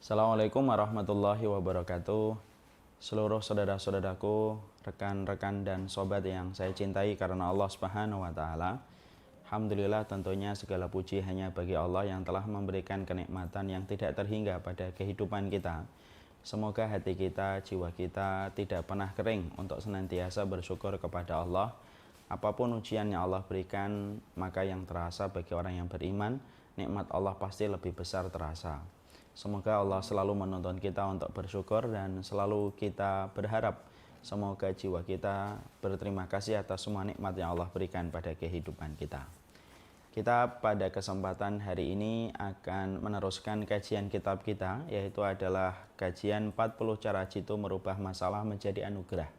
Assalamualaikum warahmatullahi wabarakatuh. Seluruh saudara-saudaraku, rekan-rekan dan sobat yang saya cintai karena Allah Subhanahu wa taala. Alhamdulillah, tentunya segala puji hanya bagi Allah yang telah memberikan kenikmatan yang tidak terhingga pada kehidupan kita. Semoga hati kita, jiwa kita tidak pernah kering untuk senantiasa bersyukur kepada Allah. Apapun ujian yang Allah berikan, maka yang terasa bagi orang yang beriman, nikmat Allah pasti lebih besar terasa. Semoga Allah selalu menuntun kita untuk bersyukur dan selalu kita berharap semoga jiwa kita berterima kasih atas semua nikmat yang Allah berikan pada kehidupan kita. Kita pada kesempatan hari ini akan meneruskan kajian kitab kita, yaitu adalah kajian 40 cara jitu merubah masalah menjadi anugerah.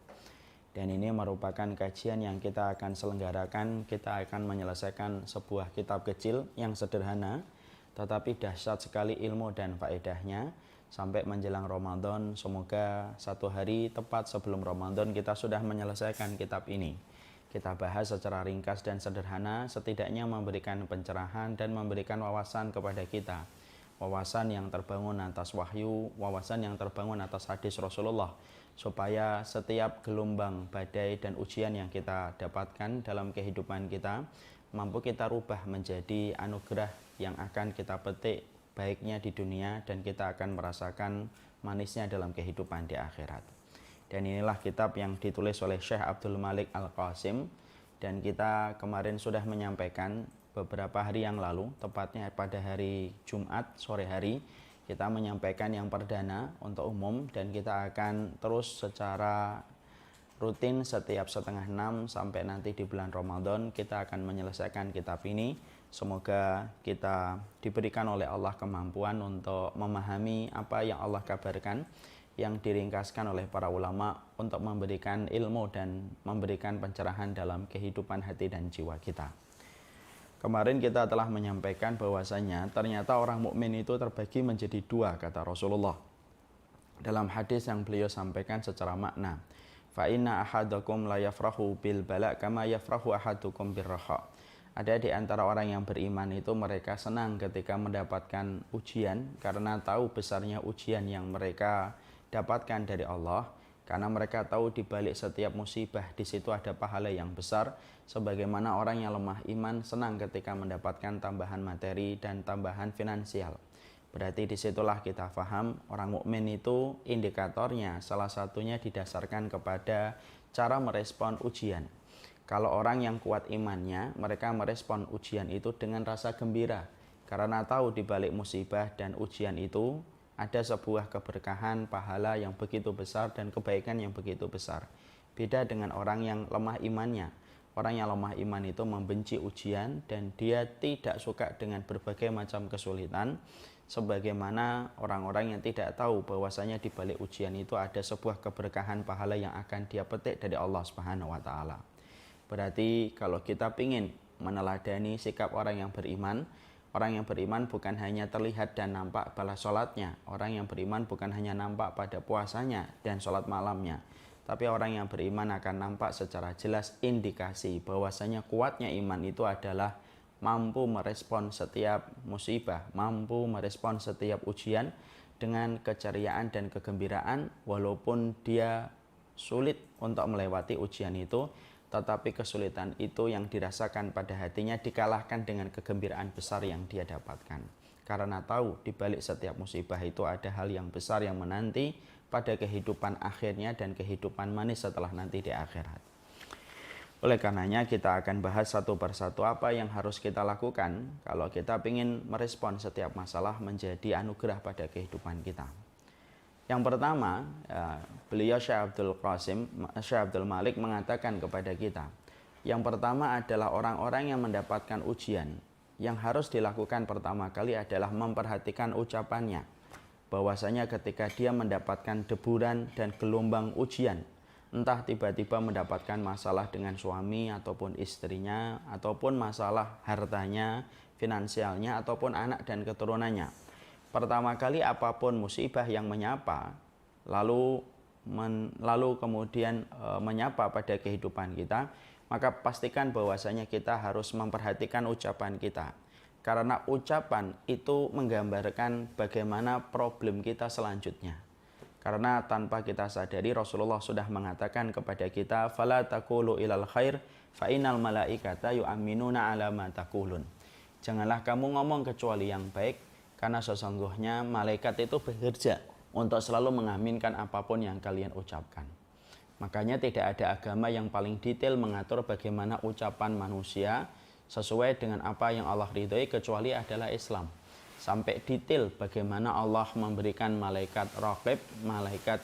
Dan ini merupakan kajian yang kita akan selenggarakan. Kita akan menyelesaikan sebuah kitab kecil yang sederhana, tetapi dahsyat sekali ilmu dan faedahnya sampai menjelang Ramadan. Semoga satu hari tepat sebelum Ramadan kita sudah menyelesaikan kitab ini. Kita bahas secara ringkas dan sederhana, setidaknya memberikan pencerahan dan memberikan wawasan kepada kita. Wawasan yang terbangun atas wahyu, wawasan yang terbangun atas hadis Rasulullah, supaya setiap gelombang badai dan ujian yang kita dapatkan dalam kehidupan kita mampu kita rubah menjadi anugerah yang akan kita petik baiknya di dunia dan kita akan merasakan manisnya dalam kehidupan di akhirat. Dan inilah kitab yang ditulis oleh Syekh Abdul Malik Al-Qasim, dan kita kemarin sudah menyampaikan beberapa hari yang lalu, tepatnya pada hari Jumat sore hari, kita menyampaikan yang perdana untuk umum, dan kita akan terus secara rutin setiap setengah 6 sampai nanti di bulan Ramadan kita akan menyelesaikan kitab ini. Semoga kita diberikan oleh Allah kemampuan untuk memahami apa yang Allah kabarkan, yang diringkaskan oleh para ulama untuk memberikan ilmu dan memberikan pencerahan dalam kehidupan hati dan jiwa kita. Kemarin kita telah menyampaikan bahwasanya ternyata orang mukmin itu terbagi menjadi dua, kata Rasulullah dalam hadis yang beliau sampaikan secara makna. Fa inna ahadakum la yafrahu bil bala kama yafrahu ahadukum birraha. Ada di antara orang yang beriman itu mereka senang ketika mendapatkan ujian karena tahu besarnya ujian yang mereka dapatkan dari Allah, karena mereka tahu di balik setiap musibah di situ ada pahala yang besar, sebagaimana orang yang lemah iman senang ketika mendapatkan tambahan materi dan tambahan finansial. Berarti disitulah kita faham orang mukmin itu indikatornya salah satunya didasarkan kepada cara merespon ujian. Kalau orang yang kuat imannya, mereka merespon ujian itu dengan rasa gembira karena tahu di balik musibah dan ujian itu ada sebuah keberkahan, pahala yang begitu besar dan kebaikan yang begitu besar. Beda dengan orang yang lemah imannya. Orang yang lemah iman itu membenci ujian dan dia tidak suka dengan berbagai macam kesulitan, sebagaimana orang-orang yang tidak tahu bahwasanya di balik ujian itu ada sebuah keberkahan pahala yang akan dia petik dari Allah Subhanahu wa taala. Berarti kalau kita ingin meneladani sikap orang yang beriman, orang yang beriman bukan hanya terlihat dan nampak pada sholatnya, orang yang beriman bukan hanya nampak pada puasanya dan sholat malamnya, tapi orang yang beriman akan nampak secara jelas indikasi bahwasanya kuatnya iman itu adalah mampu merespon setiap musibah, mampu merespon setiap ujian dengan keceriaan dan kegembiraan, walaupun dia sulit untuk melewati ujian itu, tetapi kesulitan itu yang dirasakan pada hatinya dikalahkan dengan kegembiraan besar yang dia dapatkan. Karena tahu di balik setiap musibah itu ada hal yang besar yang menanti pada kehidupan akhirnya dan kehidupan manis setelah nanti di akhirat. Oleh karenanya kita akan bahas satu persatu apa yang harus kita lakukan kalau kita ingin merespon setiap masalah menjadi anugerah pada kehidupan kita. Yang pertama, beliau Syekh Abdul Malik mengatakan kepada kita, yang pertama adalah orang-orang yang mendapatkan ujian. Yang harus dilakukan pertama kali adalah memperhatikan ucapannya, bahwasanya ketika dia mendapatkan deburan dan gelombang ujian, entah tiba-tiba mendapatkan masalah dengan suami ataupun istrinya, ataupun masalah hartanya, finansialnya, ataupun anak dan keturunannya. Pertama kali apapun musibah yang menyapa, lalu kemudian menyapa pada kehidupan kita, maka pastikan bahwasanya kita harus memperhatikan ucapan kita. Karena ucapan itu menggambarkan bagaimana problem kita selanjutnya. Karena tanpa kita sadari Rasulullah sudah mengatakan kepada kita, "Fala taqulu ilal khair fa innal malaikata yu'minuna 'ala ma taqulun." Janganlah kamu ngomong kecuali yang baik, karena sesungguhnya malaikat itu bekerja untuk selalu mengaminkan apapun yang kalian ucapkan. Makanya tidak ada agama yang paling detail mengatur bagaimana ucapan manusia sesuai dengan apa yang Allah ridhoi kecuali adalah Islam. Sampai detail bagaimana Allah memberikan malaikat raqib, malaikat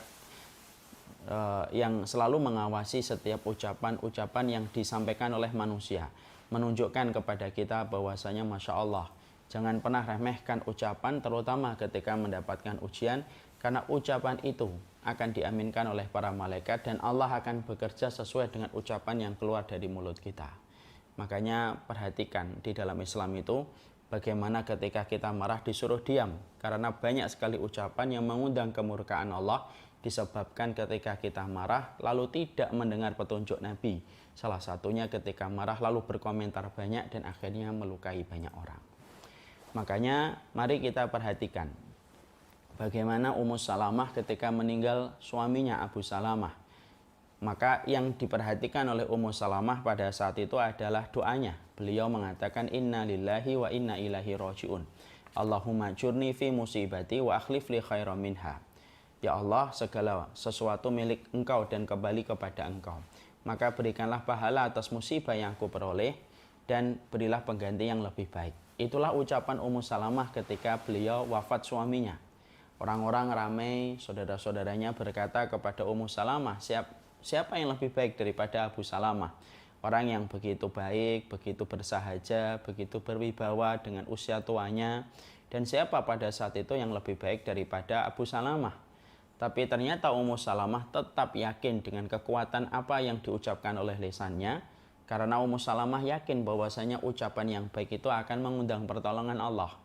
yang selalu mengawasi setiap ucapan-ucapan yang disampaikan oleh manusia. Menunjukkan kepada kita bahwasanya Masya Allah, jangan pernah remehkan ucapan terutama ketika mendapatkan ujian, karena ucapan itu akan diaminkan oleh para malaikat dan Allah akan bekerja sesuai dengan ucapan yang keluar dari mulut kita. Makanya perhatikan di dalam Islam itu bagaimana ketika kita marah disuruh diam, karena banyak sekali ucapan yang mengundang kemurkaan Allah disebabkan ketika kita marah lalu tidak mendengar petunjuk Nabi. Salah satunya ketika marah lalu berkomentar banyak dan akhirnya melukai banyak orang. Makanya mari kita perhatikan bagaimana Ummu Salamah ketika meninggal suaminya Abu Salamah. Maka yang diperhatikan oleh Ummu Salamah pada saat itu adalah doanya. Beliau mengatakan inna lillahi wa inna ilaihi raji'un. Allahumma jurni fi musibati wa akhlif li khairan minha. Ya Allah, segala sesuatu milik Engkau dan kembali kepada Engkau. Maka berikanlah pahala atas musibah yang aku peroleh dan berilah pengganti yang lebih baik. Itulah ucapan Ummu Salamah ketika beliau wafat suaminya. Orang-orang ramai, saudara-saudaranya berkata kepada Ummu Salamah, siapa yang lebih baik daripada Abu Salamah? Orang yang begitu baik, begitu bersahaja, begitu berwibawa dengan usia tuanya. Dan siapa pada saat itu yang lebih baik daripada Abu Salamah? Tapi ternyata Ummu Salamah tetap yakin dengan kekuatan apa yang diucapkan oleh lisannya. Karena Ummu Salamah yakin bahwasanya ucapan yang baik itu akan mengundang pertolongan Allah.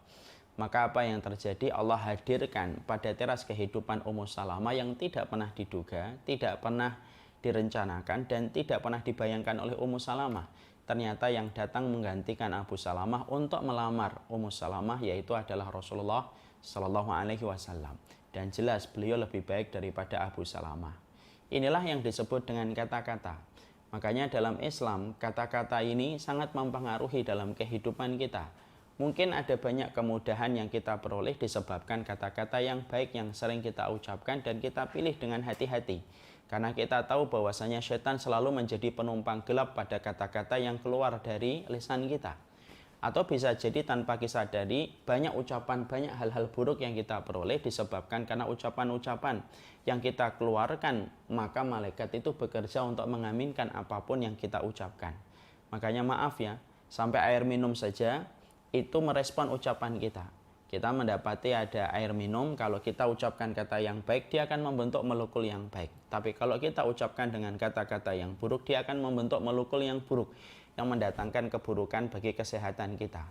Maka apa yang terjadi? Allah hadirkan pada teras kehidupan Ummu Salamah yang tidak pernah diduga, tidak pernah direncanakan dan tidak pernah dibayangkan oleh Ummu Salamah. Ternyata yang datang menggantikan Abu Salamah untuk melamar Ummu Salamah yaitu adalah Rasulullah Shallallahu Alaihi Wasallam. Dan jelas beliau lebih baik daripada Abu Salamah. Inilah yang disebut dengan kata-kata. Makanya dalam Islam kata-kata ini sangat mempengaruhi dalam kehidupan kita. Mungkin ada banyak kemudahan yang kita peroleh disebabkan kata-kata yang baik yang sering kita ucapkan dan kita pilih dengan hati-hati. Karena kita tahu bahwasanya setan selalu menjadi penumpang gelap pada kata-kata yang keluar dari lisan kita. Atau bisa jadi tanpa kita sadari banyak ucapan, banyak hal-hal buruk yang kita peroleh disebabkan karena ucapan-ucapan yang kita keluarkan. Maka malaikat itu bekerja untuk mengaminkan apapun yang kita ucapkan. Makanya maaf ya, sampai air minum saja itu merespon ucapan kita. Kita mendapati ada air minum, kalau kita ucapkan kata yang baik, dia akan membentuk molekul yang baik. Tapi kalau kita ucapkan dengan kata-kata yang buruk, dia akan membentuk molekul yang buruk, yang mendatangkan keburukan bagi kesehatan kita.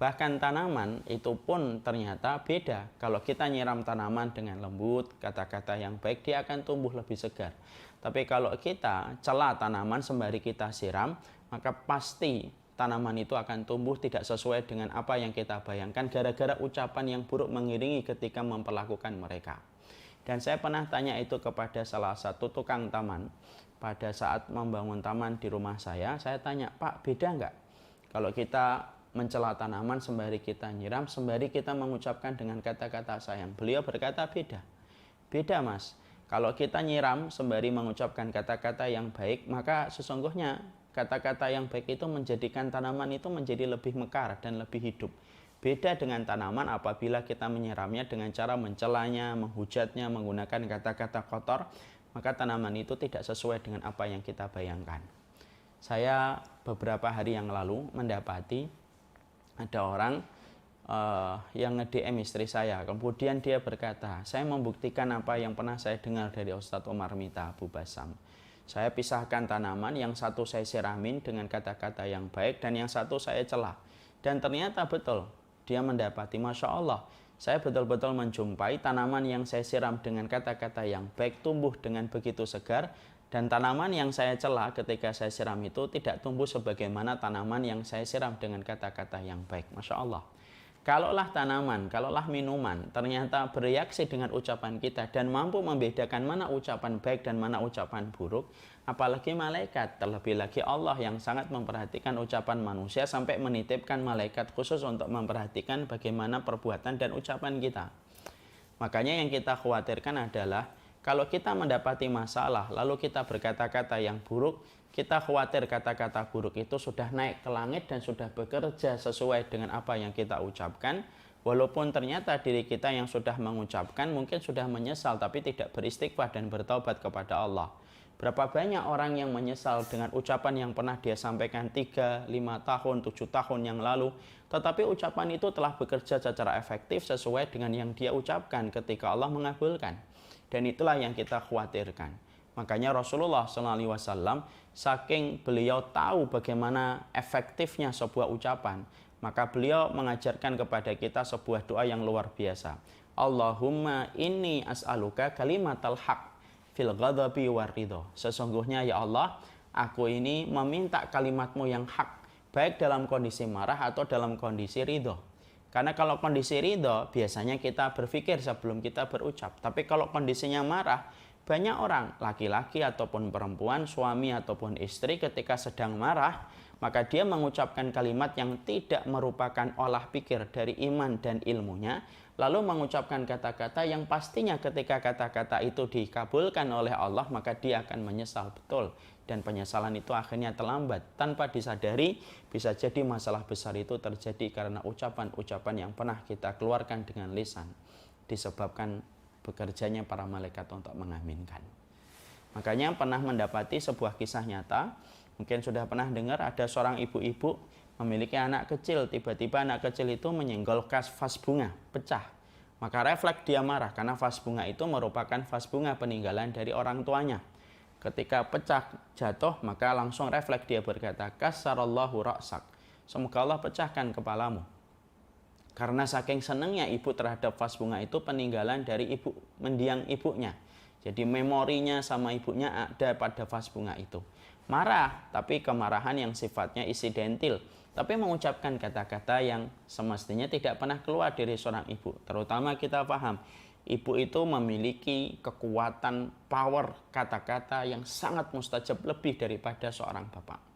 Bahkan tanaman itu pun ternyata beda. Kalau kita nyiram tanaman dengan lembut, kata-kata yang baik, dia akan tumbuh lebih segar. Tapi kalau kita cela tanaman sembari kita siram, maka pasti tanaman itu akan tumbuh tidak sesuai dengan apa yang kita bayangkan gara-gara ucapan yang buruk mengiringi ketika memperlakukan mereka. Dan saya pernah tanya itu kepada salah satu tukang taman. Pada saat membangun taman di rumah saya tanya, Pak, beda nggak kalau kita mencela tanaman sembari kita nyiram, sembari kita mengucapkan dengan kata-kata sayang? Beliau berkata beda. Beda mas, kalau kita nyiram sembari mengucapkan kata-kata yang baik, maka sesungguhnya kata-kata yang baik itu menjadikan tanaman itu menjadi lebih mekar dan lebih hidup. Beda dengan tanaman apabila kita menyiramnya dengan cara mencelanya, menghujatnya, menggunakan kata-kata kotor, maka tanaman itu tidak sesuai dengan apa yang kita bayangkan. Saya beberapa hari yang lalu mendapati ada orang yang nge-DM istri saya. Kemudian dia berkata, saya membuktikan apa yang pernah saya dengar dari Ustadz Omar Mita Abu Basam. Saya pisahkan tanaman, yang satu saya siramin dengan kata-kata yang baik dan yang satu saya celah. Dan ternyata betul, dia mendapati, Masya Allah, saya betul-betul menjumpai tanaman yang saya siram dengan kata-kata yang baik tumbuh dengan begitu segar. Dan tanaman yang saya cela ketika saya siram itu tidak tumbuh sebagaimana tanaman yang saya siram dengan kata-kata yang baik. Masya Allah. Kalaulah tanaman, kalaulah minuman ternyata bereaksi dengan ucapan kita dan mampu membedakan mana ucapan baik dan mana ucapan buruk, apalagi malaikat, terlebih lagi Allah yang sangat memperhatikan ucapan manusia sampai menitipkan malaikat khusus untuk memperhatikan bagaimana perbuatan dan ucapan kita. Makanya yang kita khawatirkan adalah kalau kita mendapati masalah lalu kita berkata-kata yang buruk, kita khawatir kata-kata buruk itu sudah naik ke langit dan sudah bekerja sesuai dengan apa yang kita ucapkan. Walaupun ternyata diri kita yang sudah mengucapkan mungkin sudah menyesal tapi tidak beristighfar dan bertaubat kepada Allah. Berapa banyak orang yang menyesal dengan ucapan yang pernah dia sampaikan 3, 5 tahun, 7 tahun yang lalu. Tetapi ucapan itu telah bekerja secara efektif sesuai dengan yang dia ucapkan ketika Allah mengabulkan. Dan itulah yang kita khawatirkan. Makanya Rasulullah SAW saking beliau tahu bagaimana efektifnya sebuah ucapan, maka beliau mengajarkan kepada kita sebuah doa yang luar biasa. Allahumma inni as'aluka kalimatal haq fil ghadabi war ridho. Sesungguhnya ya Allah, aku ini meminta kalimatmu yang hak, baik dalam kondisi marah atau dalam kondisi ridho. Karena kalau kondisi ridho, biasanya kita berpikir sebelum kita berucap. Tapi kalau kondisinya marah, banyak orang, laki-laki ataupun perempuan, suami ataupun istri ketika sedang marah, maka dia mengucapkan kalimat yang tidak merupakan olah pikir dari iman dan ilmunya, lalu mengucapkan kata-kata yang pastinya ketika kata-kata itu dikabulkan oleh Allah, maka dia akan menyesal betul. Dan penyesalan itu akhirnya terlambat. Tanpa disadari, bisa jadi masalah besar itu terjadi karena ucapan-ucapan yang pernah kita keluarkan dengan lisan, disebabkan bekerjanya para malaikat untuk mengaminkan. Makanya pernah mendapati sebuah kisah nyata, mungkin sudah pernah dengar ada seorang ibu-ibu memiliki anak kecil, tiba-tiba anak kecil itu menyenggol vas bunga, pecah. Maka refleks dia marah karena vas bunga itu merupakan vas bunga peninggalan dari orang tuanya. Ketika pecah jatuh, maka langsung refleks dia berkata, kasarallahu ra'sak, semoga Allah pecahkan kepalamu. Karena saking senangnya ibu terhadap vas bunga itu peninggalan dari ibu, mendiang ibunya. Jadi memorinya sama ibunya ada pada vas bunga itu. Marah, tapi kemarahan yang sifatnya insidentil. Tapi mengucapkan kata-kata yang semestinya tidak pernah keluar dari seorang ibu. Terutama kita paham, ibu itu memiliki kekuatan power kata-kata yang sangat mustajab lebih daripada seorang bapak.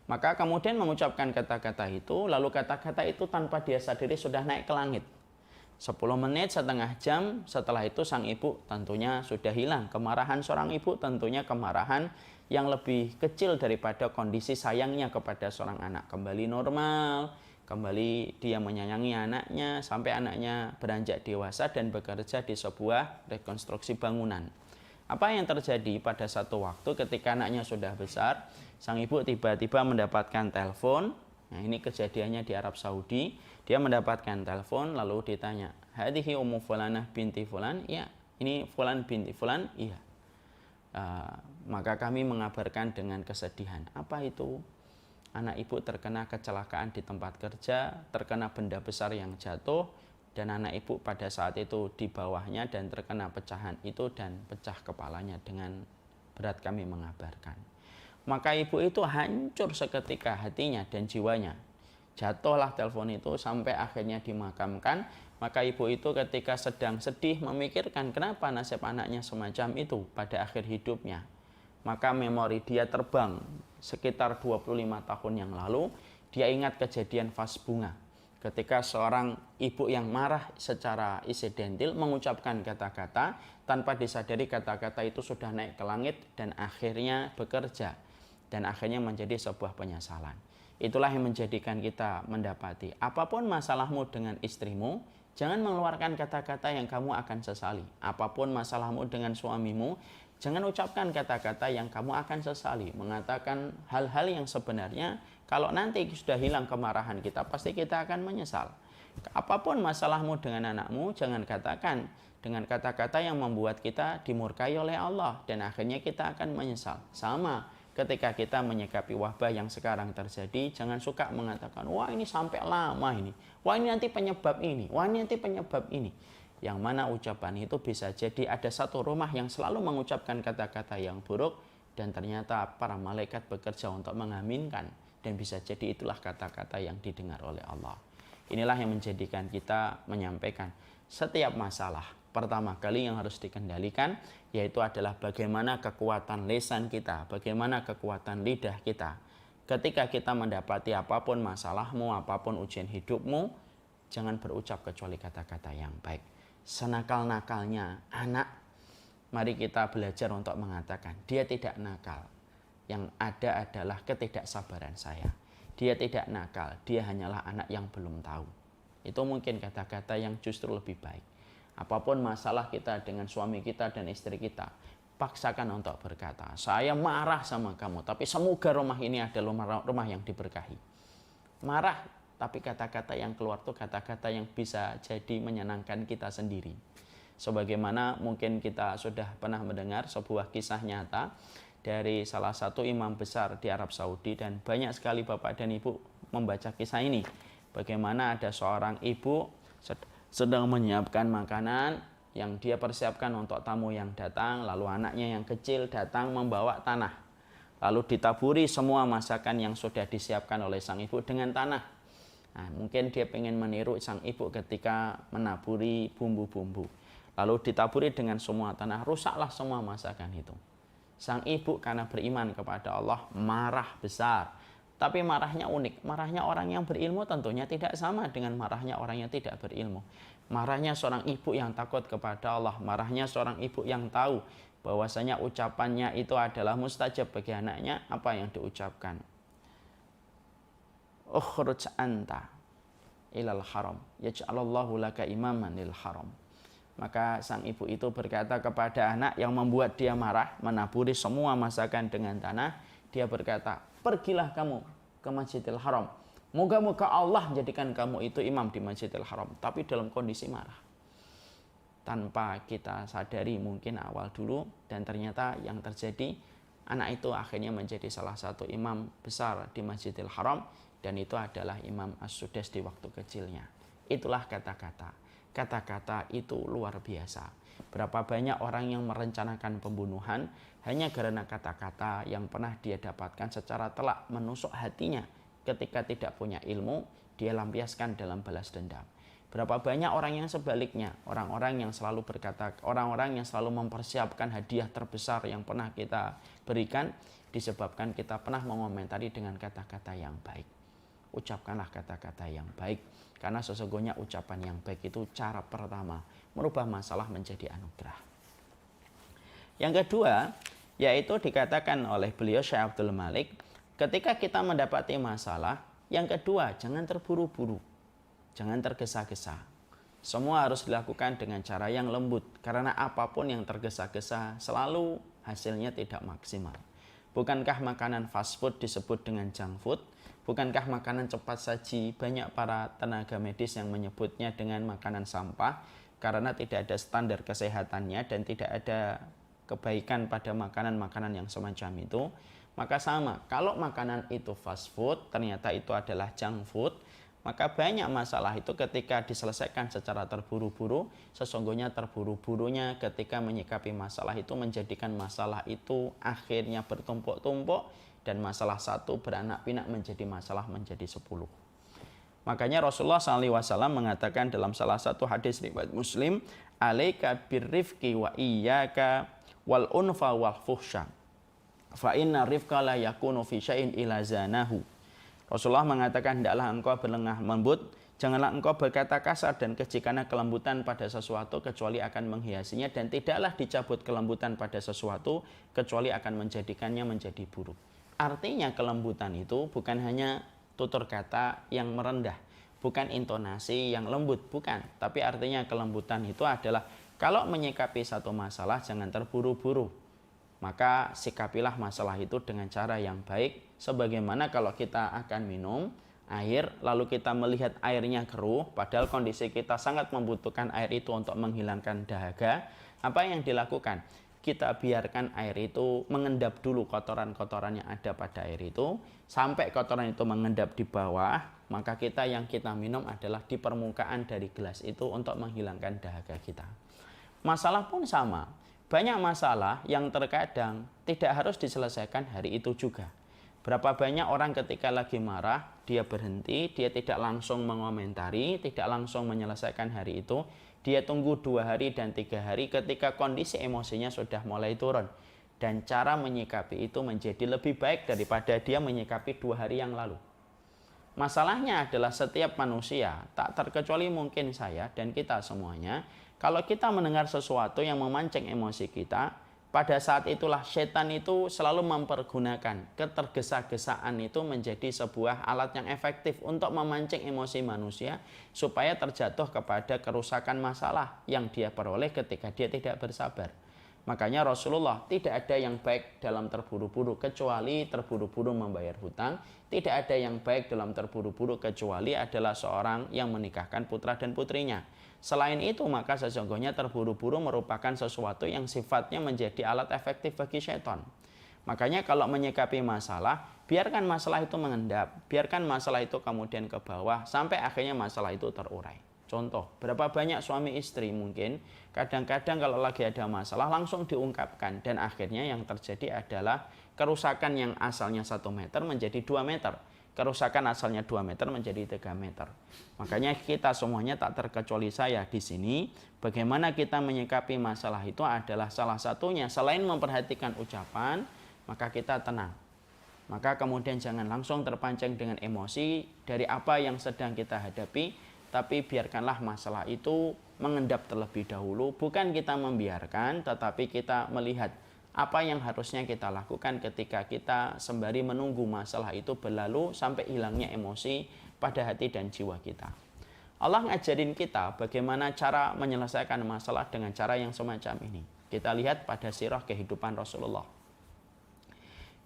Maka kemudian mengucapkan kata-kata itu, lalu kata-kata itu tanpa dia sadari sudah naik ke langit. 10 menit, setengah jam setelah itu sang ibu tentunya sudah hilang. Kemarahan seorang ibu tentunya kemarahan yang lebih kecil daripada kondisi sayangnya kepada seorang anak. Kembali normal, kembali dia menyayangi anaknya sampai anaknya beranjak dewasa dan bekerja di sebuah rekonstruksi bangunan. Apa yang terjadi pada satu waktu ketika anaknya sudah besar, sang ibu tiba-tiba mendapatkan telepon. Nah, ini kejadiannya di Arab Saudi. Dia mendapatkan telepon lalu ditanya, "Hadhihi ummu fulanah binti fulan?" "Ya, ini fulan binti fulan." "Iya." Maka kami mengabarkan dengan kesedihan. "Apa itu?" "Anak ibu terkena kecelakaan di tempat kerja, terkena benda besar yang jatuh, dan anak ibu pada saat itu di bawahnya dan terkena pecahan itu dan pecah kepalanya." Dengan berat kami mengabarkan. Maka ibu itu hancur seketika hatinya dan jiwanya. Jatuhlah telepon itu sampai akhirnya dimakamkan. Maka ibu itu ketika sedang sedih memikirkan kenapa nasib anaknya semacam itu pada akhir hidupnya. Maka memori dia terbang sekitar 25 tahun yang lalu. Dia ingat kejadian vas bunga. Ketika seorang ibu yang marah secara insidentil mengucapkan kata-kata, tanpa disadari kata-kata itu sudah naik ke langit dan akhirnya bekerja. Dan akhirnya menjadi sebuah penyesalan. Itulah yang menjadikan kita mendapati apapun masalahmu dengan istrimu, jangan mengeluarkan kata-kata yang kamu akan sesali. Apapun masalahmu dengan suamimu, jangan ucapkan kata-kata yang kamu akan sesali. Mengatakan hal-hal yang sebenarnya kalau nanti sudah hilang kemarahan kita, pasti kita akan menyesal. Apapun masalahmu dengan anakmu, jangan katakan dengan kata-kata yang membuat kita dimurkai oleh Allah. Dan akhirnya kita akan menyesal. Sama ketika kita menyikapi wabah yang sekarang terjadi, jangan suka mengatakan, wah ini sampai lama ini, wah ini nanti penyebab ini, wah ini nanti penyebab ini. Yang mana ucapan itu bisa jadi ada satu rumah yang selalu mengucapkan kata-kata yang buruk, dan ternyata para malaikat bekerja untuk mengaminkan, dan bisa jadi itulah kata-kata yang didengar oleh Allah. Inilah yang menjadikan kita menyampaikan setiap masalah, pertama kali yang harus dikendalikan yaitu adalah bagaimana kekuatan lisan kita, bagaimana kekuatan lidah kita. Ketika kita mendapati apapun masalahmu, apapun ujian hidupmu, jangan berucap kecuali kata-kata yang baik. Senakal-nakalnya anak, mari kita belajar untuk mengatakan, dia tidak nakal. Yang ada adalah ketidaksabaran saya. Dia tidak nakal, dia hanyalah anak yang belum tahu. Itu mungkin kata-kata yang justru lebih baik. Apapun masalah kita dengan suami kita dan istri kita, paksakan untuk berkata, saya marah sama kamu, tapi semoga rumah ini adalah rumah yang diberkahi. Marah, tapi kata-kata yang keluar itu kata-kata yang bisa jadi menyenangkan kita sendiri. Sebagaimana mungkin kita sudah pernah mendengar sebuah kisah nyata dari salah satu imam besar di Arab Saudi, dan banyak sekali bapak dan ibu membaca kisah ini. Bagaimana ada seorang ibu sedang menyiapkan makanan yang dia persiapkan untuk tamu yang datang, lalu anaknya yang kecil datang membawa tanah. Lalu ditaburi semua masakan yang sudah disiapkan oleh sang ibu dengan tanah. Nah, mungkin dia ingin meniru sang ibu ketika menaburi bumbu-bumbu. Lalu ditaburi dengan semua tanah, rusaklah semua masakan itu. Sang ibu karena beriman kepada Allah marah besar. Tapi marahnya unik. Marahnya orang yang berilmu tentunya tidak sama dengan marahnya orang yang tidak berilmu. Marahnya seorang ibu yang takut kepada Allah. Marahnya seorang ibu yang tahu bahwasanya ucapannya itu adalah mustajab bagi anaknya. Apa yang diucapkan? Ukhruj anta ilal haram yaj'alallahu laka imaman lil haram. Maka sang ibu itu berkata kepada anak yang membuat dia marah, menaburi semua masakan dengan tanah. Dia berkata, pergilah kamu ke Masjidil Haram. Moga-moga Allah jadikan kamu itu imam di Masjidil Haram. Tapi dalam kondisi marah. Tanpa kita sadari mungkin awal dulu. Dan ternyata yang terjadi, anak itu akhirnya menjadi salah satu imam besar di Masjidil Haram. Dan itu adalah Imam As-Sudais di waktu kecilnya. Itulah kata-kata. Kata-kata itu luar biasa. Berapa banyak orang yang merencanakan pembunuhan hanya karena kata-kata yang pernah dia dapatkan secara telak menusuk hatinya. Ketika tidak punya ilmu, dia lampiaskan dalam balas dendam. Berapa banyak orang yang sebaliknya, orang-orang yang selalu berkata, orang-orang yang selalu mempersiapkan hadiah terbesar yang pernah kita berikan, disebabkan kita pernah mengomentari dengan kata-kata yang baik. Ucapkanlah kata-kata yang baik, karena sesungguhnya ucapan yang baik itu cara pertama merubah masalah menjadi anugerah. Yang kedua, yaitu dikatakan oleh beliau Syekh Abdul Malik, ketika kita mendapati masalah, yang kedua jangan terburu-buru, jangan tergesa-gesa. Semua harus dilakukan dengan cara yang lembut, karena apapun yang tergesa-gesa selalu hasilnya tidak maksimal. Bukankah makanan fast food disebut dengan junk food? Bukankah makanan cepat saji banyak para tenaga medis yang menyebutnya dengan makanan sampah karena tidak ada standar kesehatannya dan tidak ada kebaikan pada makanan-makanan yang semacam itu? Maka sama, kalau makanan itu fast food ternyata itu adalah junk food, maka banyak masalah itu ketika diselesaikan secara terburu-buru, sesungguhnya terburu-burunya ketika menyikapi masalah itu menjadikan masalah itu akhirnya bertumpuk-tumpuk, dan masalah satu beranak pinak menjadi masalah menjadi 10. Makanya Rasulullah SAW mengatakan dalam salah satu hadis riwayat Muslim, alaika birrifqi wa iyyaka wal unfa wal fuhsya fa inna rifqa la yakunu fi syai'in ila zanahu. Rasulullah mengatakan, hendaklah engkau berlengah lembut, janganlah engkau berkata kasar dan keji, karena kelembutan pada sesuatu kecuali akan menghiasinya, dan tidaklah dicabut kelembutan pada sesuatu kecuali akan menjadikannya menjadi buruk. Artinya kelembutan itu bukan hanya tutur kata yang merendah, bukan intonasi yang lembut, bukan. Tapi artinya kelembutan itu adalah kalau menyikapi satu masalah jangan terburu-buru. Maka sikapilah masalah itu dengan cara yang baik. Sebagaimana kalau kita akan minum air, lalu kita melihat airnya keruh, padahal kondisi kita sangat membutuhkan air itu untuk menghilangkan dahaga. Apa yang dilakukan? Kita biarkan air itu mengendap dulu kotoran-kotoran yang ada pada air itu. Sampai kotoran itu mengendap di bawah, maka yang kita minum adalah di permukaan dari gelas itu untuk menghilangkan dahaga kita. Masalah pun sama. banyak masalah yang terkadang tidak harus diselesaikan hari itu juga. Berapa banyak orang ketika lagi marah, dia berhenti, dia tidak langsung mengomentari, tidak langsung menyelesaikan hari itu. Dia tunggu 2 hari dan 3 hari ketika kondisi emosinya sudah mulai turun. Dan cara menyikapi itu menjadi lebih baik daripada dia menyikapi 2 hari yang lalu. Masalahnya adalah setiap manusia, tak terkecuali mungkin saya dan kita semuanya, kalau kita mendengar sesuatu yang memancing emosi kita, pada saat itulah setan itu selalu mempergunakan ketergesa-gesaan itu menjadi sebuah alat yang efektif untuk memancing emosi manusia supaya terjatuh kepada kerusakan masalah yang dia peroleh ketika dia tidak bersabar. Makanya Rasulullah tidak ada yang baik dalam terburu-buru kecuali terburu-buru membayar hutang. Tidak ada yang baik dalam terburu-buru kecuali adalah seorang yang menikahkan putra dan putrinya. Selain itu maka sesungguhnya terburu-buru merupakan sesuatu yang sifatnya menjadi alat efektif bagi syaitan. Makanya kalau menyikapi masalah, biarkan masalah itu mengendap, biarkan masalah itu kemudian ke bawah sampai akhirnya masalah itu terurai. Contoh, berapa banyak suami istri mungkin kadang-kadang kalau lagi ada masalah langsung diungkapkan dan akhirnya yang terjadi adalah kerusakan yang asalnya 1 meter menjadi 2 meter. Kerusakan asalnya 2 meter menjadi 3 meter. Makanya kita semuanya tak terkecuali saya di sini, bagaimana kita menyikapi masalah itu adalah salah satunya selain memperhatikan ucapan, maka kita tenang. Maka kemudian jangan langsung terpancing dengan emosi dari apa yang sedang kita hadapi, tapi biarkanlah masalah itu mengendap terlebih dahulu, bukan kita membiarkan, tetapi kita melihat apa yang harusnya kita lakukan ketika kita sembari menunggu masalah itu berlalu sampai hilangnya emosi pada hati dan jiwa kita. Allah ngajarin kita bagaimana cara menyelesaikan masalah dengan cara yang semacam ini. Kita lihat pada sirah kehidupan Rasulullah.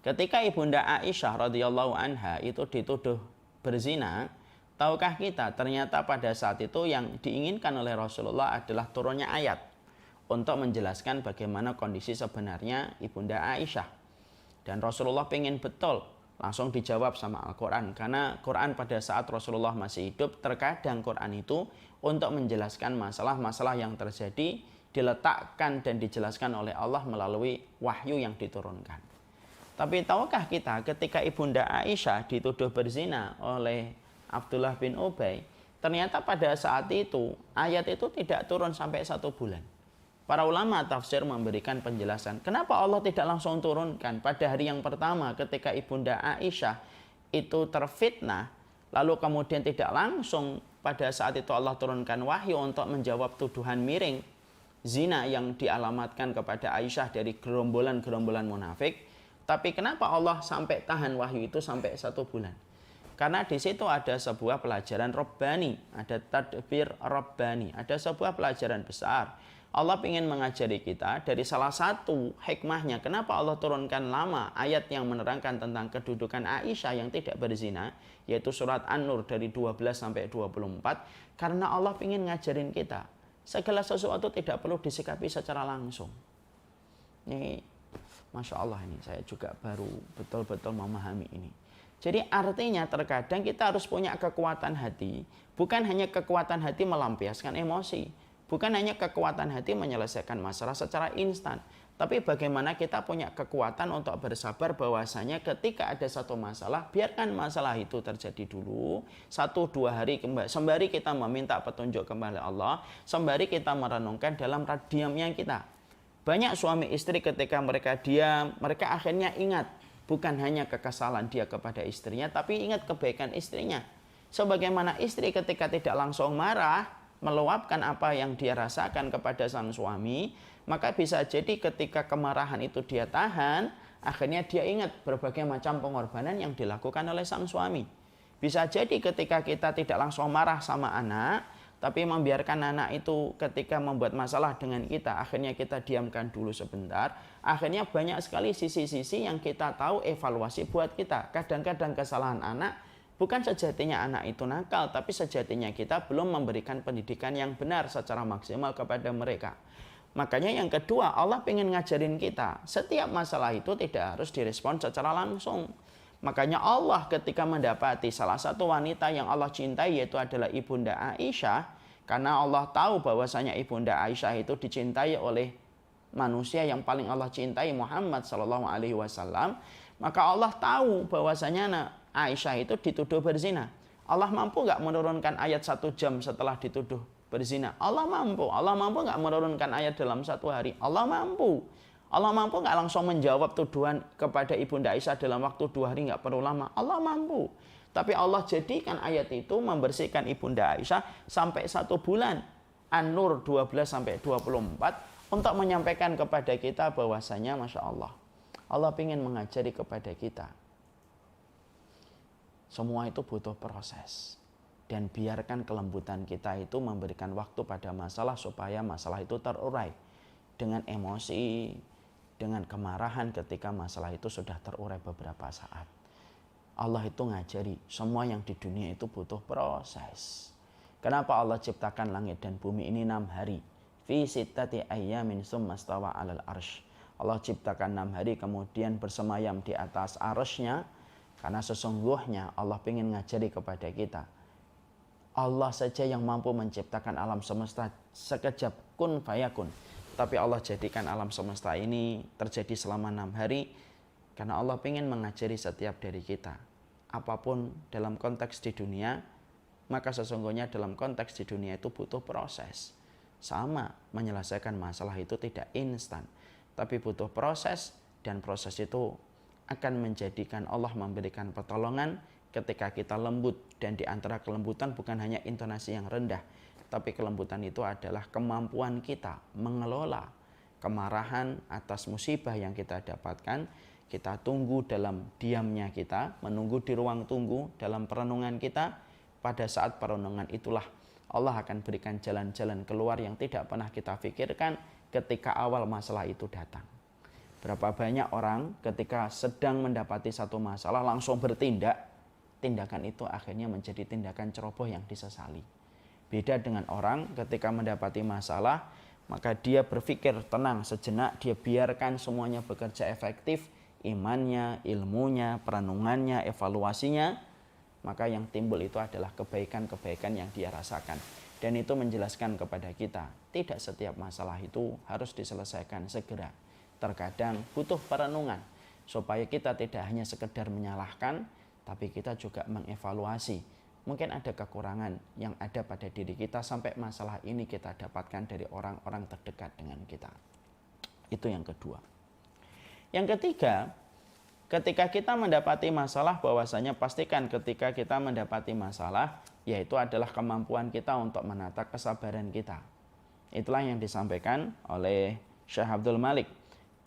Ketika Ibunda Aisyah radhiyallahu anha itu dituduh berzina, tahukah kita ternyata pada saat itu yang diinginkan oleh Rasulullah adalah turunnya ayat untuk menjelaskan bagaimana kondisi sebenarnya Ibunda Aisyah. Dan Rasulullah pengen betul langsung dijawab sama Al-Quran. Karena Quran pada saat Rasulullah masih hidup, terkadang Quran itu untuk menjelaskan masalah-masalah yang terjadi diletakkan dan dijelaskan oleh Allah melalui wahyu yang diturunkan. Tapi tahukah kita ketika Ibunda Aisyah dituduh berzina oleh Abdullah bin Ubay, ternyata pada saat itu ayat itu tidak turun sampai 1 bulan. Para ulama tafsir memberikan penjelasan kenapa Allah tidak langsung turunkan pada hari yang pertama ketika Ibunda Aisyah itu terfitnah, lalu kemudian tidak langsung pada saat itu Allah turunkan wahyu untuk menjawab tuduhan miring zina yang dialamatkan kepada Aisyah dari gerombolan-gerombolan munafik. Tapi kenapa Allah sampai tahan wahyu itu sampai 1 bulan? Karena di situ ada sebuah pelajaran Rabbani, ada tadbir Rabbani, ada sebuah pelajaran besar. Allah ingin mengajari kita dari salah satu hikmahnya kenapa Allah turunkan lama ayat yang menerangkan tentang kedudukan Aisyah yang tidak berzina, yaitu surat An-Nur dari 12 sampai 24, karena Allah ingin ngajarin kita segala sesuatu tidak perlu disikapi secara langsung. Ini Masya Allah, ini saya juga baru betul-betul memahami ini. Jadi artinya terkadang kita harus punya kekuatan hati, bukan hanya kekuatan hati melampiaskan emosi, bukan hanya kekuatan hati menyelesaikan masalah secara instan, tapi bagaimana kita punya kekuatan untuk bersabar bahwasanya ketika ada satu masalah, biarkan masalah itu terjadi dulu 1-2 hari sembari kita meminta petunjuk kepada Allah, sembari kita merenungkan dalam diamnya kita. Banyak suami istri ketika mereka diam, mereka akhirnya ingat bukan hanya kekesalan dia kepada istrinya, tapi ingat kebaikan istrinya. Sebagaimana istri ketika tidak langsung marah, meluapkan apa yang dia rasakan kepada sang suami, maka bisa jadi ketika kemarahan itu dia tahan, akhirnya dia ingat berbagai macam pengorbanan yang dilakukan oleh sang suami. Bisa jadi ketika kita tidak langsung marah sama anak, tapi membiarkan anak itu ketika membuat masalah dengan kita, akhirnya kita diamkan dulu sebentar, akhirnya banyak sekali sisi-sisi yang kita tahu evaluasi buat kita. Kadang-kadang kesalahan anak bukan sejatinya anak itu nakal, tapi sejatinya kita belum memberikan pendidikan yang benar secara maksimal kepada mereka. Makanya yang kedua, Allah ingin ngajarin kita, setiap masalah itu tidak harus direspon secara langsung. Makanya Allah ketika mendapati salah satu wanita yang Allah cintai, yaitu adalah Ibunda Aisyah, karena Allah tahu bahwasanya Ibunda Aisyah itu dicintai oleh manusia yang paling Allah cintai, Muhammad sallallahu alaihi wasallam, maka Allah tahu bahwasanya Aisyah itu dituduh berzina. Allah mampu nggak menurunkan ayat 1 jam setelah dituduh berzina? Allah mampu. Allah mampu nggak menurunkan ayat dalam 1 hari? Allah mampu. Allah mampu nggak langsung menjawab tuduhan kepada Ibunda Aisyah dalam waktu 2 hari, nggak perlu lama? Allah mampu. Tapi Allah jadikan ayat itu membersihkan Ibunda Aisyah sampai 1 bulan. An-Nur 12-24 untuk menyampaikan kepada kita bahwasanya Masya Allah, Allah ingin mengajari kepada kita. Semua itu butuh proses. Dan biarkan kelembutan kita itu memberikan waktu pada masalah supaya masalah itu terurai. Dengan emosi, dengan kemarahan ketika masalah itu sudah terurai beberapa saat. Allah itu ngajari semua yang di dunia itu butuh proses. Kenapa Allah ciptakan langit dan bumi ini 6 hari? Fi sittati ayyamin tsumma stawa 'alal arsy. Allah ciptakan 6 hari kemudian bersemayam di atas arsy-Nya, karena sesungguhnya Allah ingin ngajari kepada kita. Allah saja yang mampu menciptakan alam semesta sekejap kun fayakun. Tapi Allah jadikan alam semesta ini terjadi selama 6 hari karena Allah ingin mengajari setiap dari kita. Apapun dalam konteks di dunia, maka sesungguhnya dalam konteks di dunia itu butuh proses. Sama, menyelesaikan masalah itu tidak instan, tapi butuh proses, dan proses itu akan menjadikan Allah memberikan pertolongan ketika kita lembut. Dan di antara kelembutan bukan hanya intonasi yang rendah, tapi kelembutan itu adalah kemampuan kita mengelola kemarahan atas musibah yang kita dapatkan. Kita tunggu dalam diamnya kita, menunggu di ruang tunggu dalam perenungan kita. Pada saat perenungan itulah Allah akan berikan jalan-jalan keluar yang tidak pernah kita pikirkan ketika awal masalah itu datang. Berapa banyak orang ketika sedang mendapati satu masalah langsung bertindak, tindakan itu akhirnya menjadi tindakan ceroboh yang disesali. Beda dengan orang ketika mendapati masalah, maka dia berpikir tenang sejenak, dia biarkan semuanya bekerja efektif, imannya, ilmunya, perenungannya, evaluasinya, maka yang timbul itu adalah kebaikan-kebaikan yang dia rasakan. Dan itu menjelaskan kepada kita, tidak setiap masalah itu harus diselesaikan segera. Terkadang butuh perenungan, supaya kita tidak hanya sekedar menyalahkan, tapi kita juga mengevaluasi. Mungkin ada kekurangan yang ada pada diri kita sampai masalah ini kita dapatkan dari orang-orang terdekat dengan kita. Itu yang kedua. Yang ketiga, ketika kita mendapati masalah, bahwasanya pastikan ketika kita mendapati masalah, yaitu adalah kemampuan kita untuk menata kesabaran kita. Itulah yang disampaikan oleh Syekh Abdul Malik.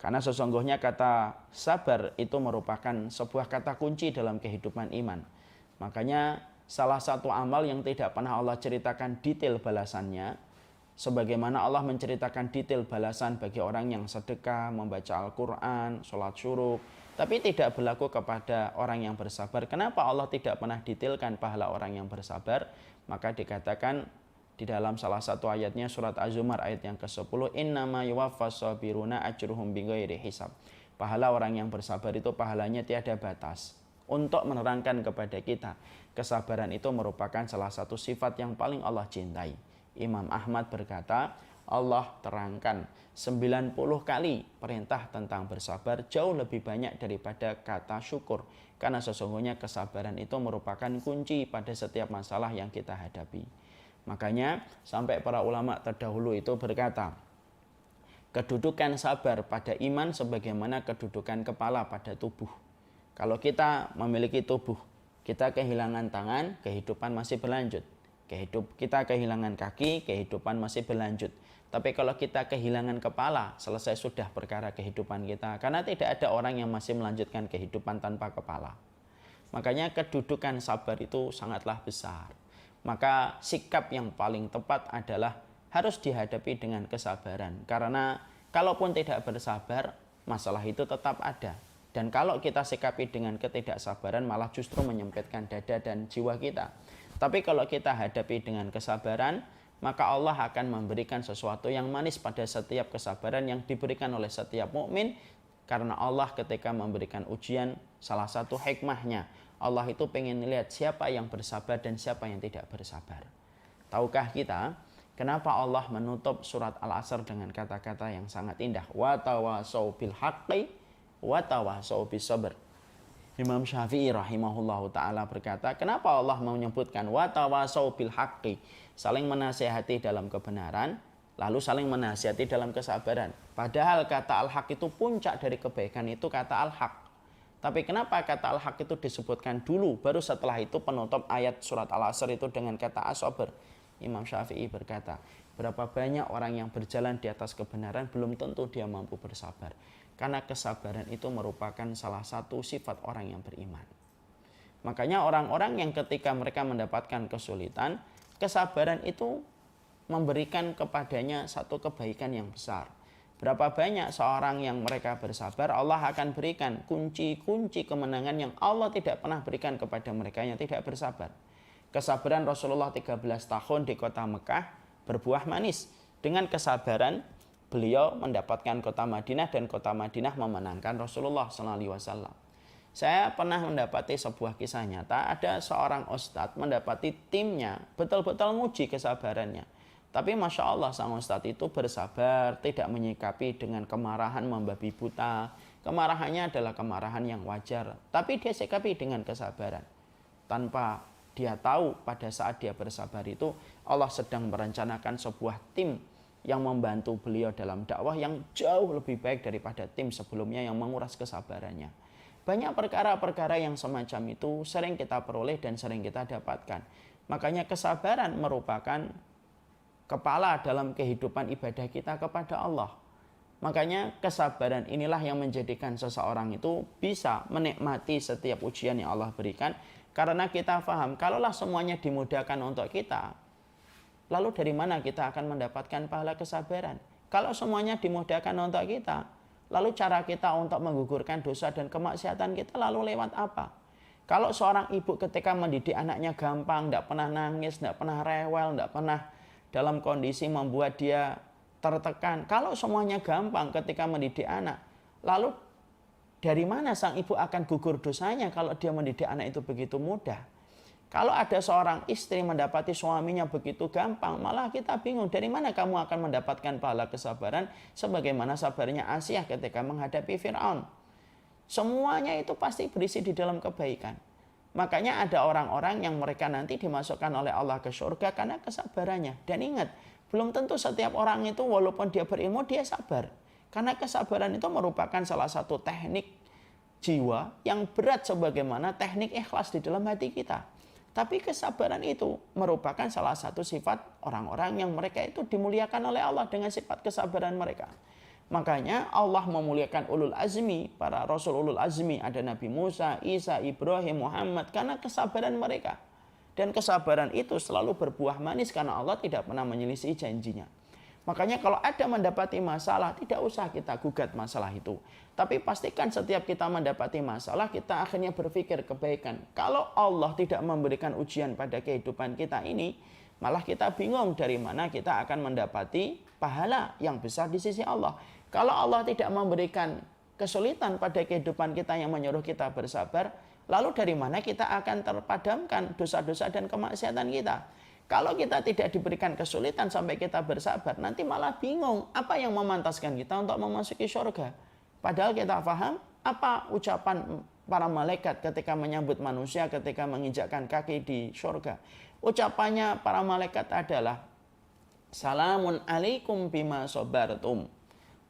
Karena sesungguhnya kata sabar itu merupakan sebuah kata kunci dalam kehidupan iman. Makanya salah satu amal yang tidak pernah Allah ceritakan detail balasannya, sebagaimana Allah menceritakan detail balasan bagi orang yang sedekah, membaca Al-Quran, sholat syuruk, tapi tidak berlaku kepada orang yang bersabar. Kenapa Allah tidak pernah detailkan pahala orang yang bersabar? Maka dikatakan di dalam salah satu ayatnya surat Az-Zumar ayat yang ke-10, innama yuwaffas sabiruna ajruhum bighairi hisab. Pahala orang yang bersabar itu pahalanya tiada batas. Untuk menerangkan kepada kita, kesabaran itu merupakan salah satu sifat yang paling Allah cintai. Imam Ahmad berkata, Allah terangkan 90 kali perintah tentang bersabar jauh lebih banyak daripada kata syukur. Karena sesungguhnya kesabaran itu merupakan kunci pada setiap masalah yang kita hadapi. Makanya sampai para ulama terdahulu itu berkata, kedudukan sabar pada iman sebagaimana kedudukan kepala pada tubuh. Kalau kita memiliki tubuh, kita kehilangan tangan, kehidupan masih berlanjut. Kita kehilangan kaki, kehidupan masih berlanjut. Tapi kalau kita kehilangan kepala, selesai sudah perkara kehidupan kita. Karena tidak ada orang yang masih melanjutkan kehidupan tanpa kepala. Makanya kedudukan sabar itu sangatlah besar. Maka sikap yang paling tepat adalah harus dihadapi dengan kesabaran. Karena kalaupun tidak bersabar, masalah itu tetap ada. Dan kalau kita sikapi dengan ketidaksabaran, malah justru menyempitkan dada dan jiwa kita. Tapi kalau kita hadapi dengan kesabaran, maka Allah akan memberikan sesuatu yang manis pada setiap kesabaran yang diberikan oleh setiap mukmin. Karena Allah ketika memberikan ujian, salah satu hikmahnya, Allah itu pengen lihat siapa yang bersabar dan siapa yang tidak bersabar. Tahukah kita, Kenapa Allah menutup surat Al-Asr dengan kata-kata yang sangat indah? Wa tawasau bil haqqi wa tawasau bis sabr. Imam Syafi'i rahimahullahu ta'ala berkata, kenapa Allah menyebutkan wa tawasau bil haqqi, saling menasihati dalam kebenaran, lalu saling menasihati dalam kesabaran. Padahal kata al-haq itu puncak dari kebaikan, itu kata al-haq. Tapi kenapa kata al-haq itu disebutkan dulu, baru setelah itu penutup ayat surat Al-Asr itu dengan kata as-sabr? Imam Syafi'i berkata, berapa banyak orang yang berjalan di atas kebenaran belum tentu dia mampu bersabar. Karena kesabaran itu merupakan salah satu sifat orang yang beriman. Makanya orang-orang yang ketika mereka mendapatkan kesulitan, kesabaran itu memberikan kepadanya satu kebaikan yang besar. Berapa banyak seorang yang mereka bersabar, Allah akan berikan kunci-kunci kemenangan yang Allah tidak pernah berikan kepada mereka yang tidak bersabar. Kesabaran Rasulullah 13 tahun di kota Mekah berbuah manis. Dengan kesabaran beliau mendapatkan kota Madinah dan kota Madinah memenangkan Rasulullah SAW. Saya pernah mendapati sebuah kisah nyata, ada seorang ustadz mendapati timnya betul-betul nguji kesabarannya. Tapi Masya Allah sang ustadz itu bersabar, tidak menyikapi dengan kemarahan membabi buta. Kemarahannya adalah kemarahan yang wajar, tapi dia sikapi dengan kesabaran. Tanpa dia tahu pada saat dia bersabar itu Allah sedang merencanakan sebuah tim yang membantu beliau dalam dakwah yang jauh lebih baik daripada tim sebelumnya yang menguras kesabarannya. Banyak perkara-perkara yang semacam itu sering kita peroleh dan sering kita dapatkan. Makanya kesabaran merupakan kepala dalam kehidupan ibadah kita kepada Allah. Makanya kesabaran inilah yang menjadikan seseorang itu bisa menikmati setiap ujian yang Allah berikan. Karena kita paham, kalaulah semuanya dimudahkan untuk kita, lalu dari mana kita akan mendapatkan pahala kesabaran? Kalau semuanya dimudahkan untuk kita, lalu cara kita untuk menggugurkan dosa dan kemaksiatan kita lalu lewat apa? Kalau seorang ibu ketika mendidik anaknya gampang, tidak pernah nangis, tidak pernah rewel, tidak pernah dalam kondisi membuat dia tertekan. Kalau semuanya gampang ketika mendidik anak, lalu dari mana sang ibu akan gugur dosanya kalau dia mendidik anak itu begitu mudah? Kalau ada seorang istri mendapati suaminya begitu gampang, malah kita bingung dari mana kamu akan mendapatkan pahala kesabaran sebagaimana sabarnya Asyah ketika menghadapi Fir'aun. Semuanya itu pasti berisi di dalam kebaikan. Makanya ada orang-orang yang mereka nanti dimasukkan oleh Allah ke surga karena kesabarannya. Dan ingat, belum tentu setiap orang itu walaupun dia berilmu dia sabar. Karena kesabaran itu merupakan salah satu teknik jiwa yang berat sebagaimana teknik ikhlas di dalam hati kita. Tapi kesabaran itu merupakan salah satu sifat orang-orang yang mereka itu dimuliakan oleh Allah dengan sifat kesabaran mereka. Makanya Allah memuliakan ulul azmi, para rasul ulul azmi, ada Nabi Musa, Isa, Ibrahim, Muhammad, karena kesabaran mereka. Dan kesabaran itu selalu berbuah manis karena Allah tidak pernah menyelisih janjinya. Makanya kalau ada mendapati masalah, tidak usah kita gugat masalah itu. Tapi pastikan setiap kita mendapati masalah, kita akhirnya berpikir kebaikan. Kalau Allah tidak memberikan ujian pada kehidupan kita ini, malah kita bingung dari mana kita akan mendapati pahala yang besar di sisi Allah. Kalau Allah tidak memberikan kesulitan pada kehidupan kita yang menyuruh kita bersabar, lalu dari mana kita akan terpadamkan dosa-dosa dan kemaksiatan kita? Kalau kita tidak diberikan kesulitan sampai kita bersabar, nanti malah bingung apa yang memantaskan kita untuk memasuki surga. Padahal kita paham apa ucapan para malaikat ketika menyambut manusia ketika menginjakkan kaki di surga. Ucapannya para malaikat adalah salamun alaikum bima sabartum.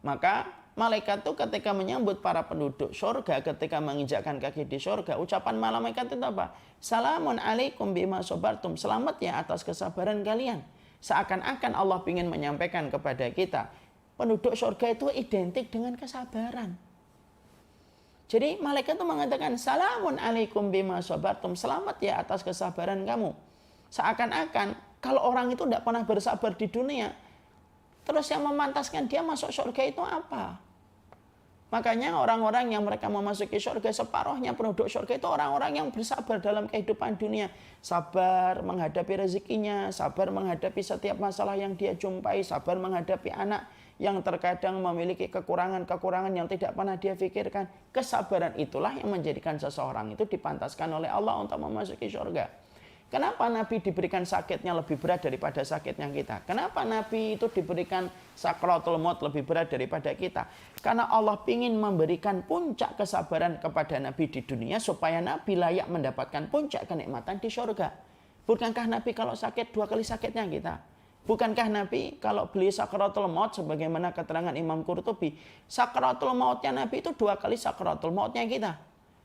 Maka malaikat itu ketika menyambut para penduduk surga ketika menginjakkan kaki di surga, ucapan malaikat itu apa? Salamun alaikum bima sabartum. Selamat ya atas kesabaran kalian. Seakan-akan Allah ingin menyampaikan kepada kita, penduduk surga itu identik dengan kesabaran. Jadi malaikat itu mengatakan salamun alaikum bima sabartum. Selamat ya atas kesabaran kamu. Seakan-akan kalau orang itu tidak pernah bersabar di dunia, terus yang memantaskan dia masuk surga itu apa? Makanya orang-orang yang mereka memasuki surga, separuhnya penduduk surga itu orang-orang yang bersabar dalam kehidupan dunia. Sabar menghadapi rezekinya, sabar menghadapi setiap masalah yang dia jumpai, sabar menghadapi anak yang terkadang memiliki kekurangan-kekurangan yang tidak pernah dia pikirkan. Kesabaran itulah yang menjadikan seseorang itu dipantaskan oleh Allah untuk memasuki surga. Kenapa Nabi diberikan sakitnya lebih berat daripada sakitnya kita? Kenapa Nabi itu diberikan sakratul maut lebih berat daripada kita? Karena Allah ingin memberikan puncak kesabaran kepada Nabi di dunia supaya Nabi layak mendapatkan puncak kenikmatan di surga. Bukankah Nabi kalau sakit 2 kali sakitnya kita? Bukankah Nabi kalau beli sakratul maut sebagaimana keterangan Imam Qurtubi, sakratul mautnya Nabi itu 2 kali sakratul mautnya kita.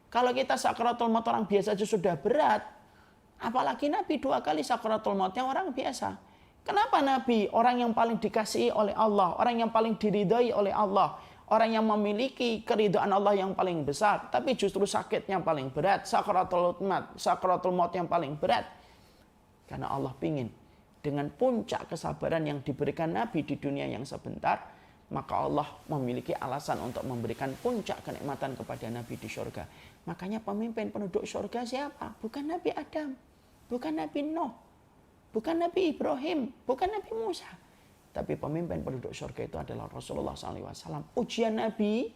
Kalau kita sakratul maut orang biasa saja sudah berat, apalagi Nabi 2 kali sakratul mautnya orang biasa. Kenapa Nabi orang yang paling dikasihi oleh Allah, orang yang paling diridhai oleh Allah, orang yang memiliki keridhaan Allah yang paling besar, tapi justru sakitnya paling berat, sakratul maut yang paling berat? Karena Allah ingin dengan puncak kesabaran yang diberikan Nabi di dunia yang sebentar, maka Allah memiliki alasan untuk memberikan puncak kenikmatan kepada Nabi di surga. Makanya pemimpin penduduk surga siapa? Bukan Nabi Adam, bukan Nabi Nuh, bukan Nabi Ibrahim, bukan Nabi Musa. Tapi pemimpin penduduk surga itu adalah Rasulullah SAW. Ujian Nabi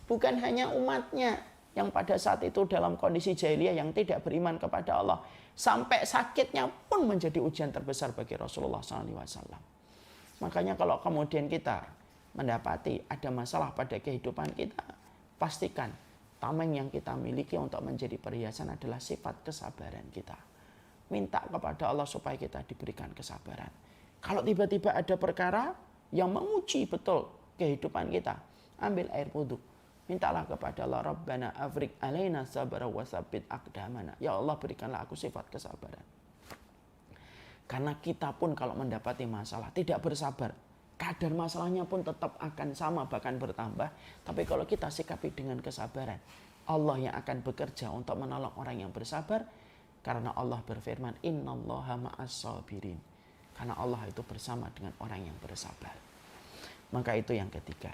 bukan hanya umatnya yang pada saat itu dalam kondisi jahiliyah yang tidak beriman kepada Allah. Sampai sakitnya pun menjadi ujian terbesar bagi Rasulullah SAW. Makanya kalau kemudian kita mendapati ada masalah pada kehidupan kita, pastikan tameng yang kita miliki untuk menjadi perhiasan adalah sifat kesabaran kita. Minta kepada Allah supaya kita diberikan kesabaran. Kalau tiba-tiba ada perkara yang menguji betul kehidupan kita, ambil air wudhu. Mintalah kepada Allah, Rabbana afrik alaina sabra wa sabbit aqdamana. Ya Allah, berikanlah aku sifat kesabaran. Karena kita pun kalau mendapati masalah tidak bersabar, kadar masalahnya pun tetap akan sama bahkan bertambah. Tapi kalau kita sikapi dengan kesabaran, Allah yang akan bekerja untuk menolong orang yang bersabar. Karena Allah berfirman, Innallaha ma'as sabirin. Karena Allah itu bersama dengan orang yang bersabar. Maka itu yang ketiga.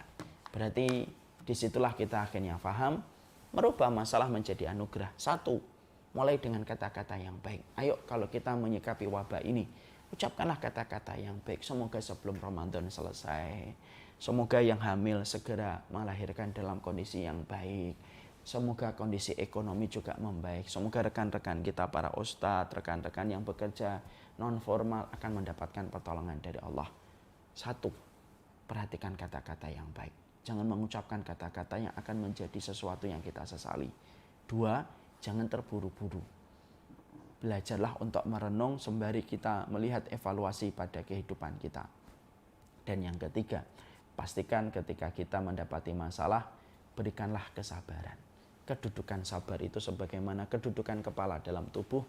Berarti disitulah kita akhirnya paham, merubah masalah menjadi anugerah. 1, mulai dengan kata-kata yang baik. Ayo kalau kita menyikapi wabah ini, ucapkanlah kata-kata yang baik. Semoga sebelum Ramadan selesai, semoga yang hamil segera melahirkan dalam kondisi yang baik. Semoga kondisi ekonomi juga membaik. Semoga rekan-rekan kita para ustadz, rekan-rekan yang bekerja non formal akan mendapatkan pertolongan dari Allah. 1, perhatikan kata-kata yang baik. Jangan mengucapkan kata-kata yang akan menjadi sesuatu yang kita sesali. 2, jangan terburu-buru. Belajarlah untuk merenung sembari kita melihat evaluasi pada kehidupan kita. Dan yang ketiga, pastikan ketika kita mendapati masalah, berikanlah kesabaran. Kedudukan sabar itu sebagaimana kedudukan kepala dalam tubuh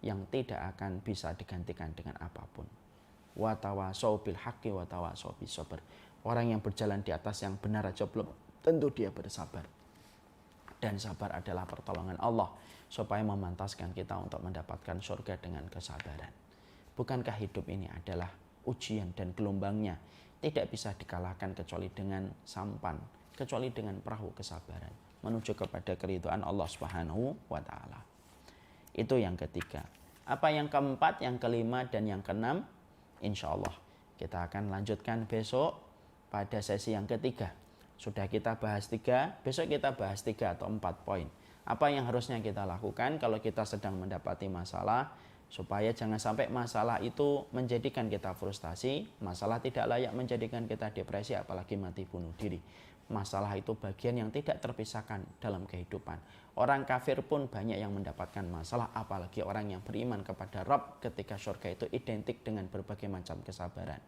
yang tidak akan bisa digantikan dengan apapun. Wa tawasau bil haqqi wa tawasau bis sabr. Orang yang berjalan di atas yang benar aja belum tentu dia bersabar. Dan sabar adalah pertolongan Allah supaya memantaskan kita untuk mendapatkan surga dengan kesabaran. Bukankah hidup ini adalah ujian dan gelombangnya tidak bisa dikalahkan kecuali dengan sampan, kecuali dengan perahu kesabaran menuju kepada keridhaan Allah Subhanahu wa taala. Itu yang ketiga. Apa yang keempat, yang kelima dan yang keenam? Insya Allah kita akan lanjutkan besok pada sesi yang ketiga. Sudah kita bahas 3, besok kita bahas 3 atau 4 poin. Apa yang harusnya kita lakukan kalau kita sedang mendapati masalah, supaya jangan sampai masalah itu menjadikan kita frustasi, masalah tidak layak menjadikan kita depresi apalagi mati bunuh diri. Masalah itu bagian yang tidak terpisahkan dalam kehidupan. Orang kafir pun banyak yang mendapatkan masalah, apalagi orang yang beriman kepada Rabb ketika surga itu identik dengan berbagai macam kesabaran.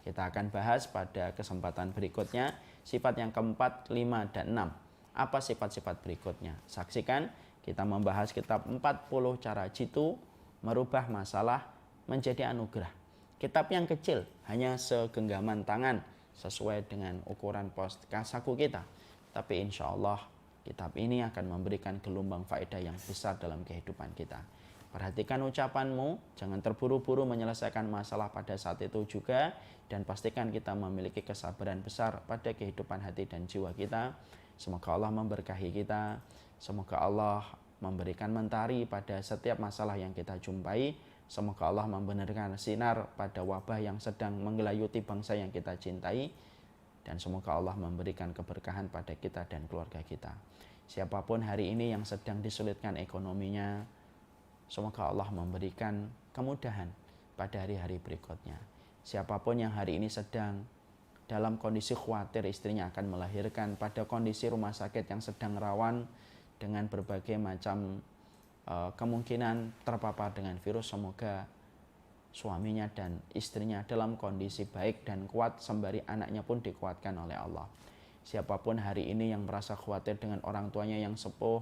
Kita akan bahas pada kesempatan berikutnya sifat yang keempat, 5, dan 6. Apa sifat-sifat berikutnya? Saksikan, kita membahas kitab 40 cara jitu merubah masalah menjadi anugerah. Kitab yang kecil, hanya segenggaman tangan, sesuai dengan ukuran pos saku kita. Tapi insya Allah kitab ini akan memberikan gelombang faedah yang besar dalam kehidupan kita. Perhatikan ucapanmu, jangan terburu-buru menyelesaikan masalah pada saat itu juga. Dan pastikan kita memiliki kesabaran besar pada kehidupan hati dan jiwa kita. Semoga Allah memberkahi kita. Semoga Allah memberikan mentari pada setiap masalah yang kita jumpai. Semoga Allah membenarkan sinar pada wabah yang sedang menggelayuti bangsa yang kita cintai. Dan semoga Allah memberikan keberkahan pada kita dan keluarga kita. Siapapun hari ini yang sedang disulitkan ekonominya, Semoga Allah memberikan kemudahan pada hari-hari berikutnya. Siapapun yang hari ini sedang dalam kondisi khawatir istrinya akan melahirkan, pada kondisi rumah sakit yang sedang rawan dengan berbagai macam kemungkinan terpapar dengan virus, semoga suaminya dan istrinya dalam kondisi baik dan kuat, sembari anaknya pun dikuatkan oleh Allah. Siapapun hari ini yang merasa khawatir dengan orang tuanya yang sepuh,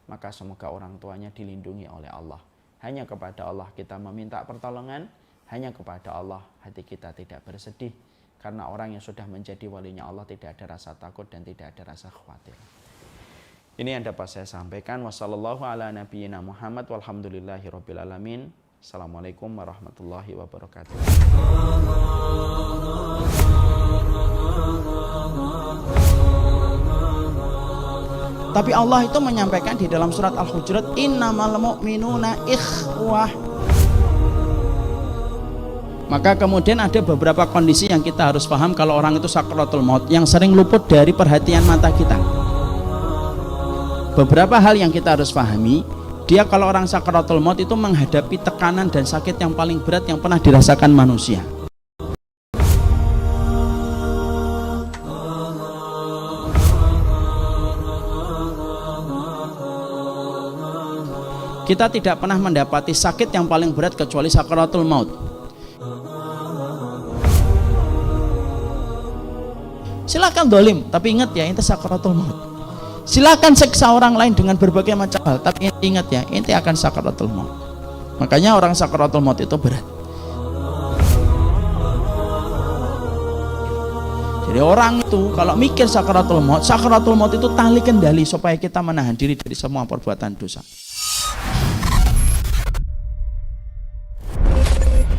maka semoga orang tuanya dilindungi oleh Allah. Hanya kepada Allah kita meminta pertolongan, hanya kepada Allah hati kita tidak bersedih, karena orang yang sudah menjadi walinya Allah tidak ada rasa takut dan tidak ada rasa khawatir. Ini yang dapat saya sampaikan. Wassallallahu ala nabiyyina Muhammad walhamdulillahi rabbil alamin. Assalamualaikum warahmatullahi wabarakatuh. Tapi Allah itu menyampaikan di dalam surat Al-Hujurat, innamal mu'minuna ikhwah. Maka kemudian ada beberapa kondisi yang kita harus paham kalau orang itu sakaratul maut, yang sering luput dari perhatian mata kita. Beberapa hal yang kita harus pahami, dia kalau orang sakaratul maut itu menghadapi tekanan dan sakit yang paling berat yang pernah dirasakan manusia. Kita tidak pernah mendapati sakit yang paling berat kecuali sakaratul maut. Silakan dolim, tapi ingat ya, itu sakaratul maut. Silakan seksa orang lain dengan berbagai macam hal, tapi ingat ya, itu akan sakaratul maut. Makanya orang sakaratul maut itu berat. Jadi orang itu kalau mikir sakaratul maut itu tali kendali supaya kita menahan diri dari semua perbuatan dosa.